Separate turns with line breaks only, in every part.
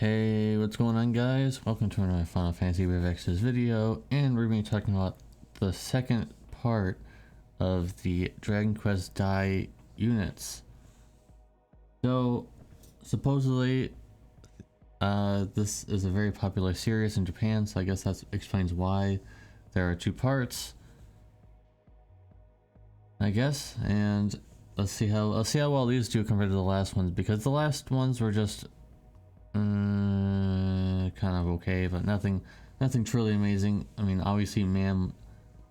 Hey, what's going on, guys? Welcome to another Final Fantasy Wave X's video, and we're going to be talking about the second part of the Dragon Quest Die units. So, supposedly, this is a very popular series in Japan, so I guess that explains why there are two parts, I guess. And let's see how well these do compared to the last ones, because the last ones were just kind of okay, but nothing truly amazing. I mean, obviously Mam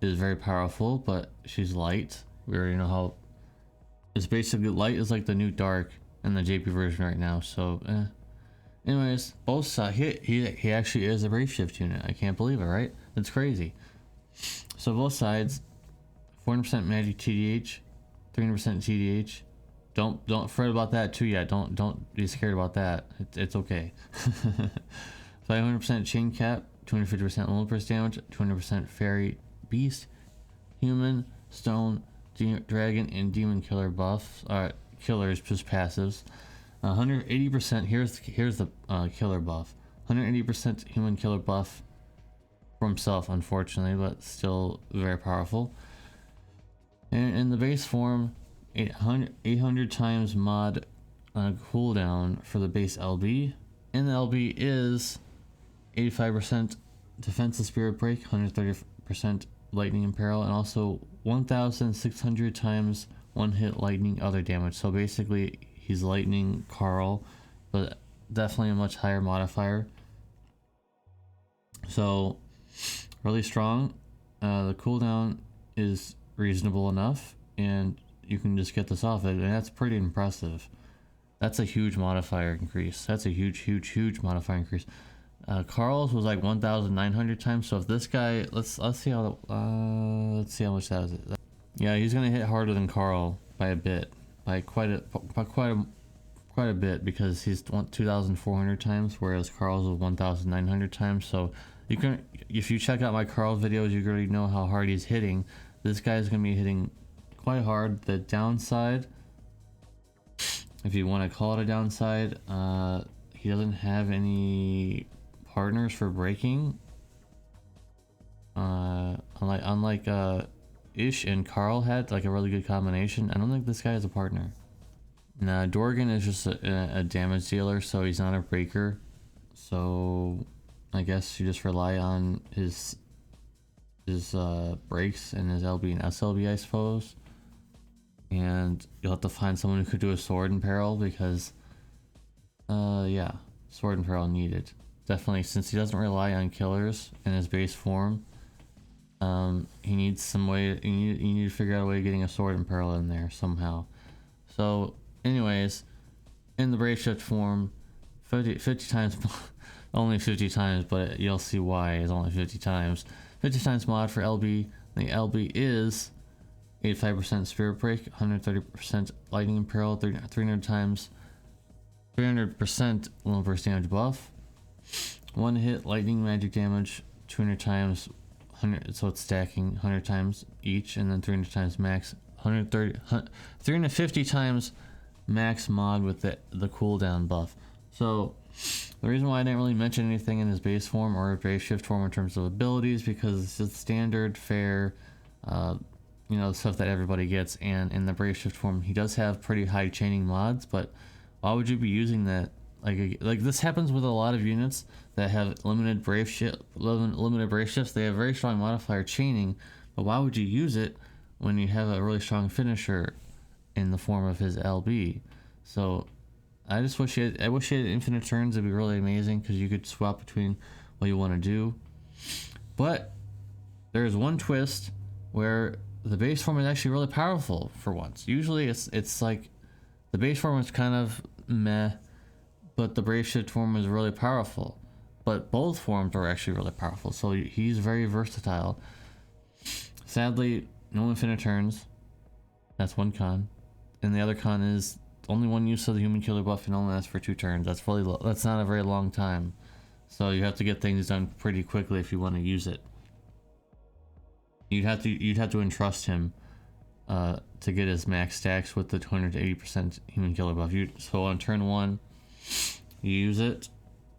is very powerful, but she's light. We already know how it's basically light is like the new dark in the JP version right now. So anyways, both sides, he actually is a brave shift unit. I can't believe it, right? It's crazy. So both sides, 400% magic TDH, 300% TDH. Don't fret about that too yet. Don't be scared about that. It's okay. 500% chain cap, 250% level burst damage, 200% fairy, beast, human, stone, dragon, and demon killer buffs. Killers plus passives. 180%. Here's the killer buff. 180% human killer buff for himself, unfortunately, but still very powerful. And in the base form, 800 times mod cooldown for the base LB, and the LB is 85% defensive spirit break, 130% lightning imperil, and also 1,600 times one hit lightning other damage. So basically he's lightning Carl, but definitely a much higher modifier. So really strong. The cooldown is reasonable enough, and you can just get this off it, and that's pretty impressive. That's a huge modifier increase. That's a huge modifier increase. Carl's was like 1,900 times. So if this guy, let's see how much that is. Yeah, he's gonna hit harder than Carl by a bit, by quite a bit, because he's 2,400 times, whereas Carl's was 1,900 times. So you can, if you check out my Carl videos, you already know how hard he's hitting. This guy's gonna be hitting quite hard. The downside, if you want to call it a downside, he doesn't have any partners for breaking. Unlike Ish and Carl had like a really good combination. I don't think this guy has a partner. Nah, Dorgan is just a damage dealer, so he's not a breaker. So I guess you just rely on his breaks and his LB and SLB, I suppose. And you'll have to find someone who could do a sword in peril, because yeah, sword in peril needed. Definitely, since he doesn't rely on killers in his base form, he needs some way, you need to figure out a way of getting a sword in peril in there somehow. So anyways, in the brave shift form, 50 times, only 50 times, but you'll see why it's only 50 times. 50 times mod for LB. The LB is 85% spirit break, 130% lightning imperil, 300 times 300% level burst damage buff, one hit lightning magic damage, 200 times 100, so it's stacking 100 times each, and then 300 times max, 350 times max mod with the cooldown buff. So the reason why I didn't really mention anything in his base form or base shift form in terms of abilities, because it's just standard fare, you know, the stuff that everybody gets. And in the brave shift form, he does have pretty high chaining mods, but why would you be using that? Like this happens with a lot of units that have limited brave shifts. They have very strong modifier chaining, but why would you use it when you have a really strong finisher in the form of his LB? So I just wish he had infinite turns. It'd be really amazing, because you could swap between what you want to do. But there's one twist where the base form is actually really powerful for once. Usually it's like the base form is kind of meh, but the brave shift form is really powerful. But both forms are actually really powerful, so he's very versatile. Sadly, no infinite turns. That's one con. And the other con is only one use of the human killer buff and only lasts for 2 turns. That's really that's not a very long time. So you have to get things done pretty quickly if you want to use it. You'd have to entrust him to get his max stacks with the 280% human killer buff. So on turn 1, you use it,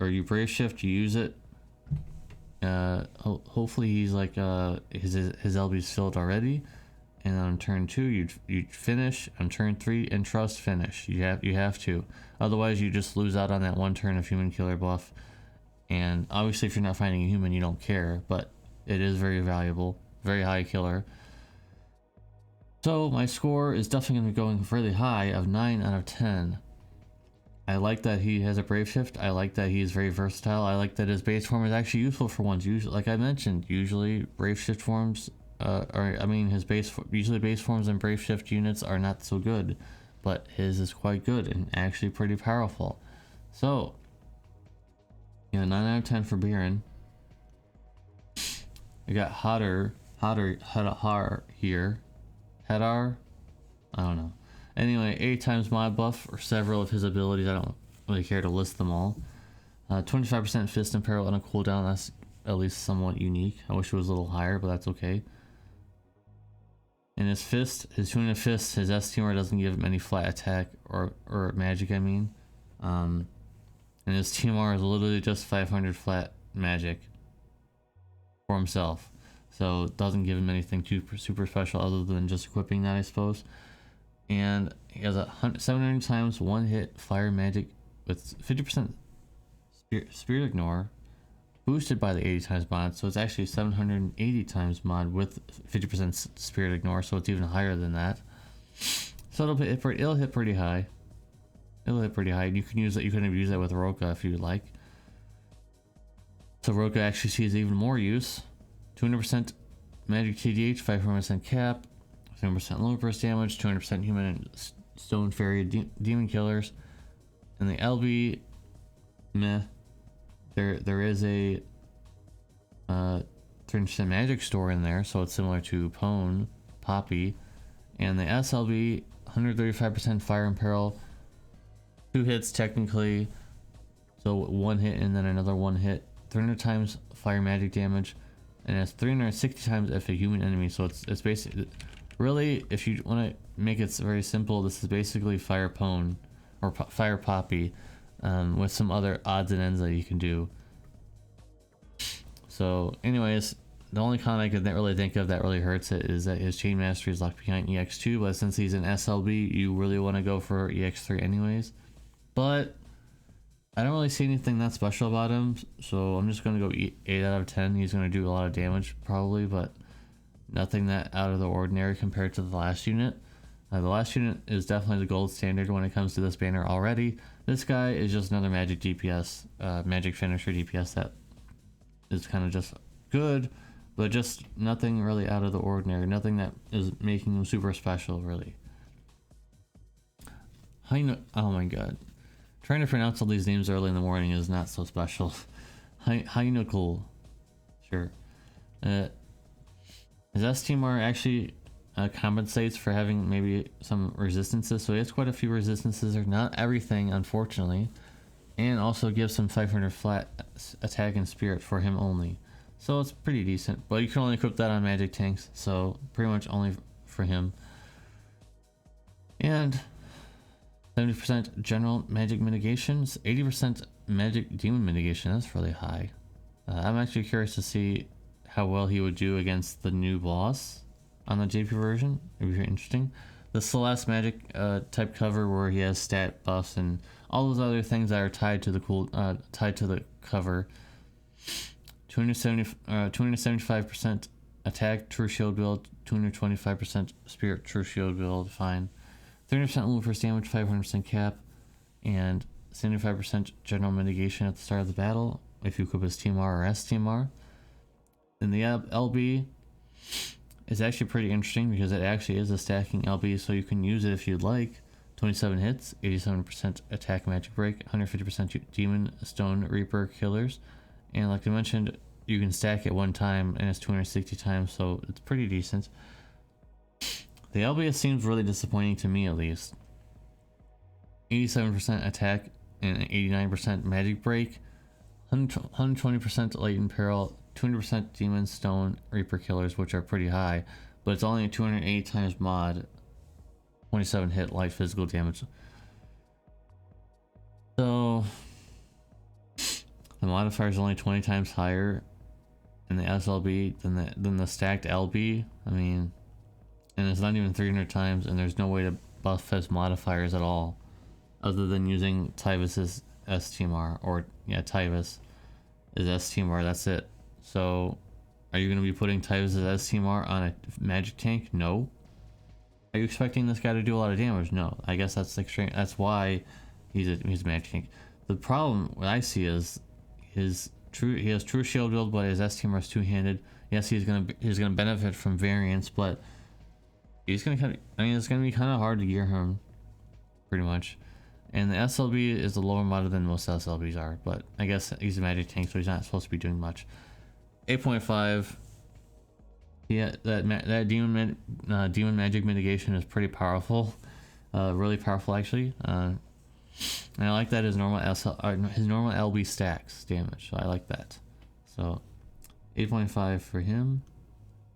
or you brave shift, you use it. Hopefully he's like his LB's filled already, and on turn 2 you finish. On turn 3 and trust finish. You have to, otherwise you just lose out on that 1 turn of human killer buff. And obviously if you're not finding a human, you don't care, but it is very valuable, very high killer. So my score is definitely going to be going really high of 9 out of 10. I like that he has a brave shift. I like that he is very versatile. I like that his base form is actually useful for once. Usually, like I mentioned, usually brave shift forms, usually base forms and brave shift units are not so good, but his is quite good and actually pretty powerful. So, yeah, 9 out of 10 for Baran. We got Hadler here. Hadler? I don't know. Anyway, 8 times mod buff for several of his abilities. I don't really care to list them all. 25% fist and parallel on a cooldown. That's at least somewhat unique. I wish it was a little higher, but that's okay. And his fist, his tuning of fist, his STR doesn't give him any flat attack or magic, I mean. And his TMR is literally just 500 flat magic for himself. So it doesn't give him anything too super special other than just equipping that, I suppose. And he has 700 times one hit fire magic with 50% spirit ignore, boosted by the 80 times mod. So it's actually 780 times mod with 50% spirit ignore. So it's even higher than that. So it'll hit pretty high. It'll hit pretty high. You can use that. You can use that with Roka if you like. So Roka actually sees even more use. 200% magic TDH, 500% cap. 10% low burst damage, 200% human and stone fairy demon killers, and the LB, meh. There is a 30% magic store in there, so it's similar to Poppy, and the SLB 135% fire and peril, 2 hits technically, so 1 hit and then another 1 hit, 300 times fire magic damage, and it's 360 times if a human enemy. So it's basically. Really, if you want to make it very simple, this is basically Fire Pone or Fire Poppy with some other odds and ends that you can do. So anyways, the only con I could really think of that really hurts it is that his Chain Mastery is locked behind EX2, but since he's an SLB, you really want to go for EX3 anyways. But I don't really see anything that special about him, so I'm just going to go 8 out of 10. He's going to do a lot of damage probably, but nothing that out of the ordinary compared to the last unit. The last unit is definitely the gold standard when it comes to this banner already. This guy is just another magic DPS, magic finisher DPS that is kind of just good, but just nothing really out of the ordinary. Nothing that is making him super special, really. Oh my god. Trying to pronounce all these names early in the morning is not so special. Hyunckel. Sure. His STMR actually compensates for having maybe some resistances, so he has quite a few resistances, or not everything unfortunately, and also gives some 500 flat attack and spirit for him only, so it's pretty decent, but you can only equip that on magic tanks, so pretty much only for him. And 70% general magic mitigations, 80% magic demon mitigation. That's really high. I'm actually curious to see how well he would do against the new boss on the JP version. It'd be very interesting. The Celeste magic type cover where he has stat buffs and all those other things that are tied to the cover. 275% attack true shield build, 225% spirit true shield build, fine. 30% low first damage, 500% cap, and 75% general mitigation at the start of the battle if you equip his TMR or STMR. And the LB is actually pretty interesting because it actually is a stacking LB, so you can use it if you'd like. 27 hits, 87% attack magic break, 150% demon stone reaper killers, and like I mentioned, you can stack it one time and it's 260 times, so it's pretty decent. The LB seems really disappointing to me, at least. 87% attack and 89% magic break, 120% latent peril, 200% demon stone reaper killers, which are pretty high, but it's only a 280 times mod, 27 hit light physical damage. So The modifier is only 20 times higher in the SLB than the stacked LB. I mean, and it's not even 300 times, and there's no way to buff his modifiers at all, other than using Tyvis's STMR, or yeah, Tyvis is STMR. That's it. So, are you going to be putting Tyvis's STMR on a magic tank? No. Are you expecting this guy to do a lot of damage? No. I guess that's extreme. That's why he's a magic tank. The problem what I see is he has true shield build, but his STMR is two-handed. Yes, he's gonna benefit from variance, but he's gonna it's gonna be kind of hard to gear him, pretty much. And the SLB is the lower mod than most SLBs are, but I guess he's a magic tank, so he's not supposed to be doing much. 8.5. Yeah, that demon magic mitigation is pretty powerful, really powerful actually. And I like that his normal LB stacks damage, so I like that. So 8.5 for him.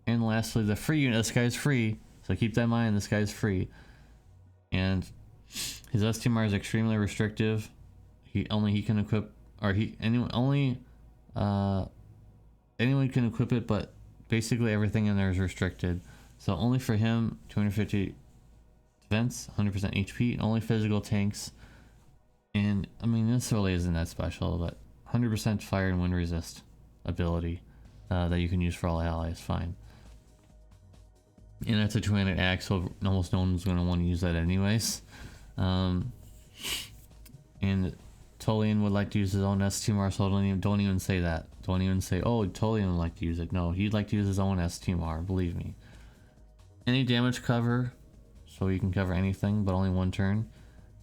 And lastly, the free unit. This guy's free, so keep that in mind. This guy's free, and his STMR is extremely restrictive. He can equip, or anyone can equip it, but basically everything in there is restricted. So only for him, 250 defense, 100% HP, and only physical tanks. And I mean, this really isn't that special, but 100% fire and wind resist ability that you can use for all allies, fine. And that's a 200 axe, so almost no one's going to want to use that anyways. And Tolian would like to use his own STMR, so don't even say that. Don't even say, oh, Tolian would like to use it. No, he'd like to use his own STMR, believe me. Any damage cover, so you can cover anything, but only one turn.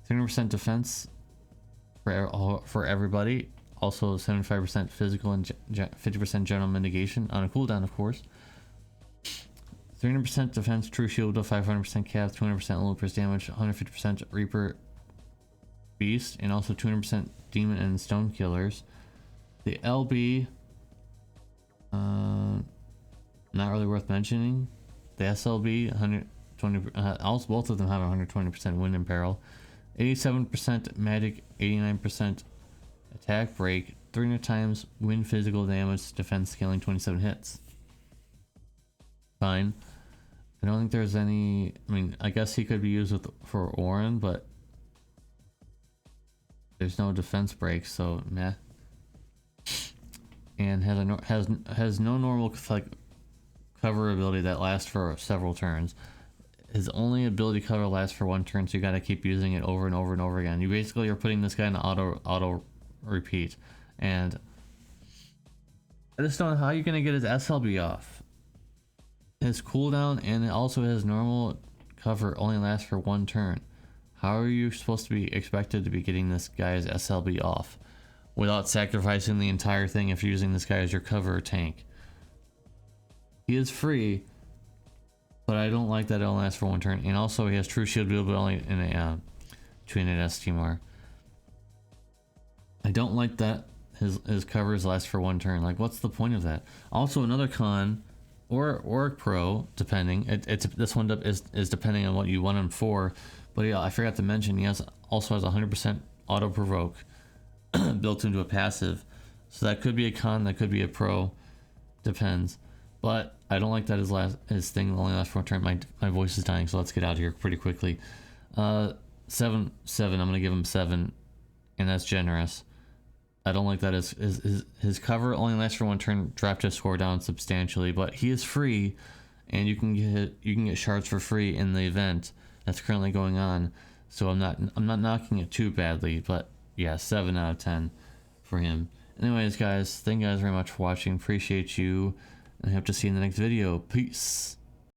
300% defense for everybody. Also 75% physical and 50% general mitigation on a cooldown, of course. 300% defense, true shield, 500% cap, 200% Lupus damage, 150% Reaper Beast, and also 200% Demon and Stone Killers. The LB, not really worth mentioning. The SLB, 120. Also, both of them have 120% Wind and Peril, 87% Magic, 89% Attack Break, 300 times Wind physical damage, defense scaling, 27 hits. Fine. I don't think there's any. I mean, I guess he could be used for Orin, but there's no defense break, so meh. And has no normal like cover ability that lasts for several turns. His only ability cover lasts for one turn, so you gotta keep using it over and over and over again. You basically are putting this guy in auto repeat, and I just don't know how you're gonna get his SLB off. His cooldown and also his normal cover only lasts for one turn. How are you supposed to be expected to be getting this guy's SLB off without sacrificing the entire thing if you're using this guy as your cover or tank? He is free, but I don't like that it only lasts for one turn. And also he has true shield build, but only in a 200 STMR. I don't like that his covers last for one turn. Like, what's the point of that? Also, another con, or pro, depending. This one is depending on what you want him for. But yeah, I forgot to mention he also has 100% auto provoke built into a passive. So that could be a con, that could be a pro, depends. But I don't like that his thing only lasts for one turn. My voice is dying, so let's get out of here pretty quickly. 7. I'm gonna give him 7, and that's generous. I don't like that his cover only lasts for one turn, dropped his score down substantially, but he is free, and you can get shards for free in the event that's currently going on. So I'm not knocking it too badly, but yeah, 7 out of 10 for him. Anyways, guys, thank you guys very much for watching. Appreciate you, and I hope to see you in the next video. Peace.